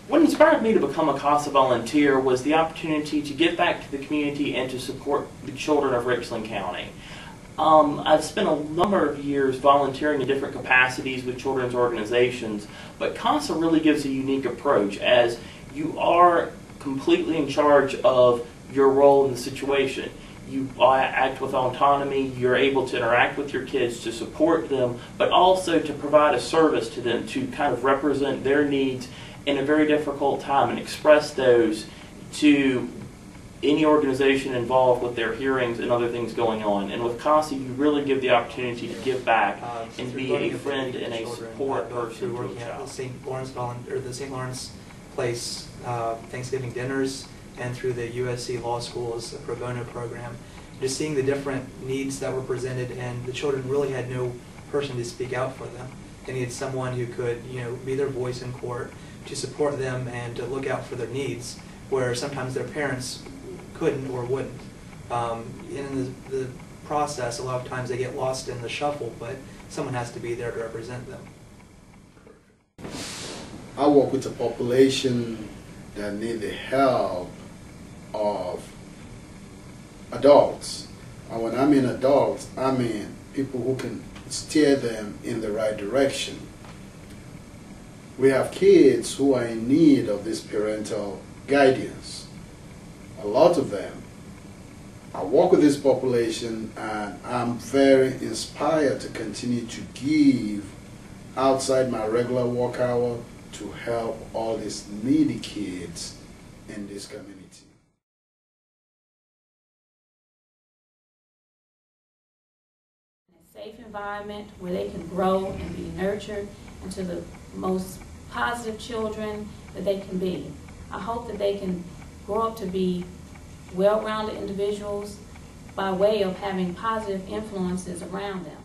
What inspired me to become a CASA volunteer was the opportunity to give back to the community and to support the children of Richland County. I've spent a number of years volunteering in different capacities with children's organizations, but CASA really gives a unique approach as you are completely in charge of your role in the situation. You act with autonomy, you're able to interact with your kids to support them, but also to provide a service to them to kind of represent their needs in a very difficult time and express those to any organization involved with their hearings and other things going on. And with CASA, you really give the opportunity to give back and be a friend and a support person to a child. The St. Lawrence Place Thanksgiving dinners, and through the USC Law School's pro bono program, just seeing the different needs that were presented, and the children really had no person to speak out for them. They needed someone who could, be their voice in court, to support them and to look out for their needs, where sometimes their parents couldn't or wouldn't. In the process, a lot of times they get lost in the shuffle, but someone has to be there to represent them. I work with a population that need the help of adults. And when I mean adults, I mean people who can steer them in the right direction. We have kids who are in need of this parental guidance. A lot of them. I work with this population, and I'm very inspired to continue to give outside my regular work hour to help all these needy kids in this community. A safe environment where they can grow and be nurtured into the most positive children that they can be. I hope that they can grow up to be well-rounded individuals by way of having positive influences around them.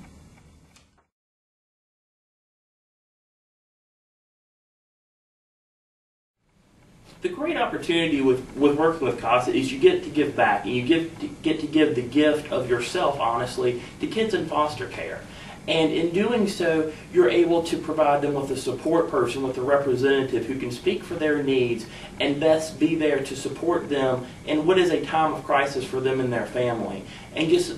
The great opportunity with working with CASA is you get to give back, and you get to give the gift of yourself, honestly, to kids in foster care. And in doing so, you're able to provide them with a support person, with a representative who can speak for their needs and best be there to support them in what is a time of crisis for them and their family. And just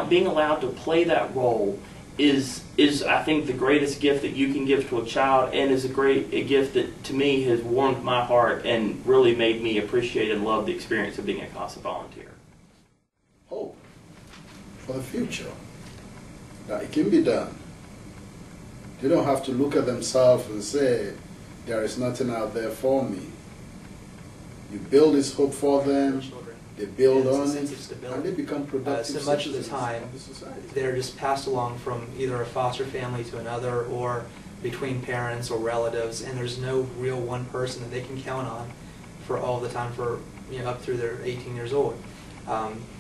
being allowed to play that role is I think the greatest gift that you can give to a child, and is a gift that to me has warmed my heart and really made me appreciate and love the experience of being a CASA volunteer. Hope for the future, that it can be done. They don't have to look at themselves and say, there is nothing out there for me. You build this hope for them, they build on it, and they become productive so much of the time, they're just passed along from either a foster family to another, or between parents or relatives, and there's no real one person that they can count on for all the time, for up through they're 18 years old.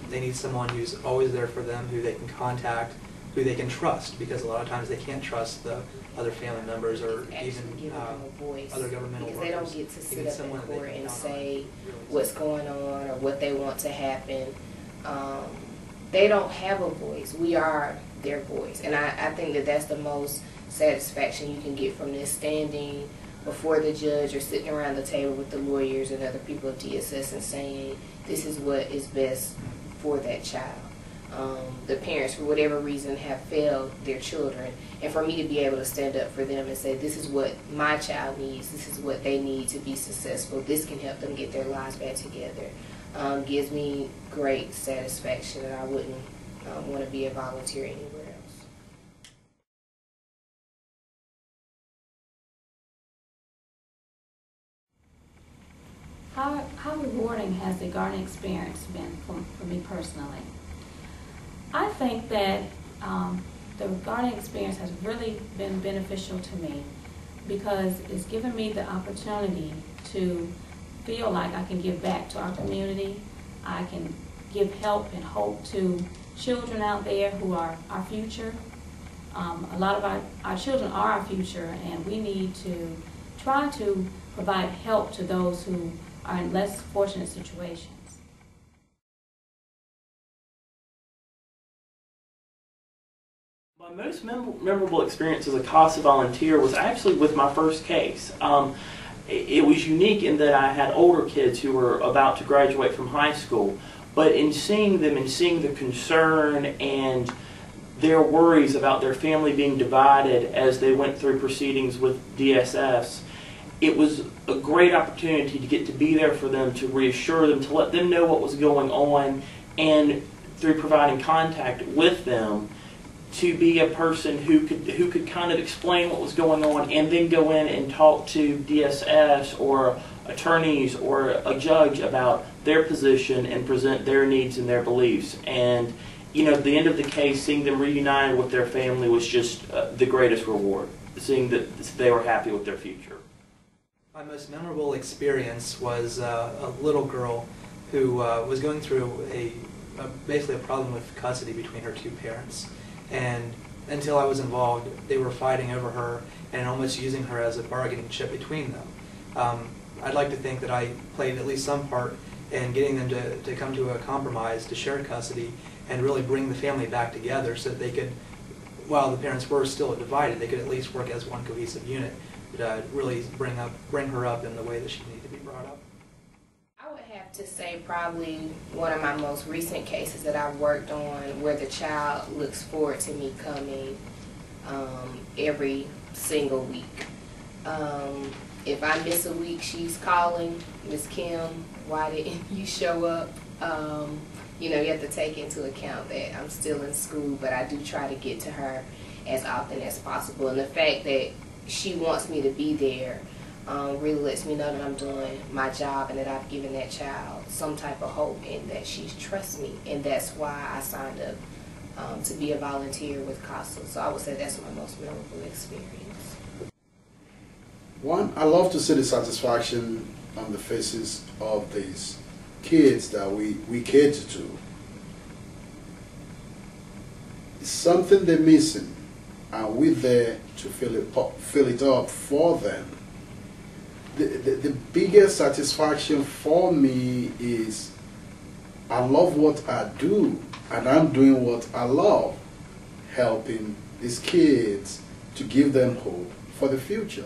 They need someone who's always there for them, who they can contact, who they can trust, because a lot of times they can't trust the other family members or even other governmental workers. They don't get to sit up in court and say what's going on or what they want to happen. They don't have a voice. We are their voice. And I think that that's the most satisfaction you can get from this, standing before the judge or sitting around the table with the lawyers and other people at DSS and saying this is what is best for that child. The parents, for whatever reason, have failed their children, and for me to be able to stand up for them and say, this is what my child needs, this is what they need to be successful, this can help them get their lives back together, gives me great satisfaction, and I wouldn't want to be a volunteer anywhere else. How rewarding has the gardening experience been for me personally? I think that the gardening experience has really been beneficial to me, because it's given me the opportunity to feel like I can give back to our community. I can give help and hope to children out there who are our future. A lot of our children are our future, and we need to try to provide help to those who are in less fortunate situations. My most memorable experience as a CASA volunteer was actually with my first case. it was unique in that I had older kids who were about to graduate from high school, but in seeing them and seeing the concern and their worries about their family being divided as they went through proceedings with DSS, it was a great opportunity to get to be there for them, to reassure them, to let them know what was going on, and through providing contact with them, to be a person who could kind of explain what was going on and then go in and talk to DSS or attorneys or a judge about their position and present their needs and their beliefs. And you know, at the end of the case, seeing them reunited with their family was just the greatest reward, seeing that they were happy with their future. My most memorable experience was a little girl who was going through basically a problem with custody between her two parents. And until I was involved, they were fighting over her and almost using her as a bargaining chip between them. I'd like to think that I played at least some part in getting them to come to a compromise to share custody and really bring the family back together so that they could, while the parents were still divided, they could at least work as one cohesive unit to really bring her up in the way that she needed to be brought up. I would have to say probably one of my most recent cases that I've worked on where the child looks forward to me coming every single week. If I miss a week, she's calling, Miss Kim, why didn't you show up? You know, you have to take into account that I'm still in school, but I do try to get to her as often as possible. And the fact that she wants me to be there really lets me know that I'm doing my job and that I've given that child some type of hope and that she trusts me. And that's why I signed up to be a volunteer with CASA. So I would say that's my most memorable experience. One, I love to see the satisfaction on the faces of these kids that we cater to. It's something they're missing, and we're there to fill it up for them. The biggest satisfaction for me is I love what I do, and I'm doing what I love, helping these kids to give them hope for the future.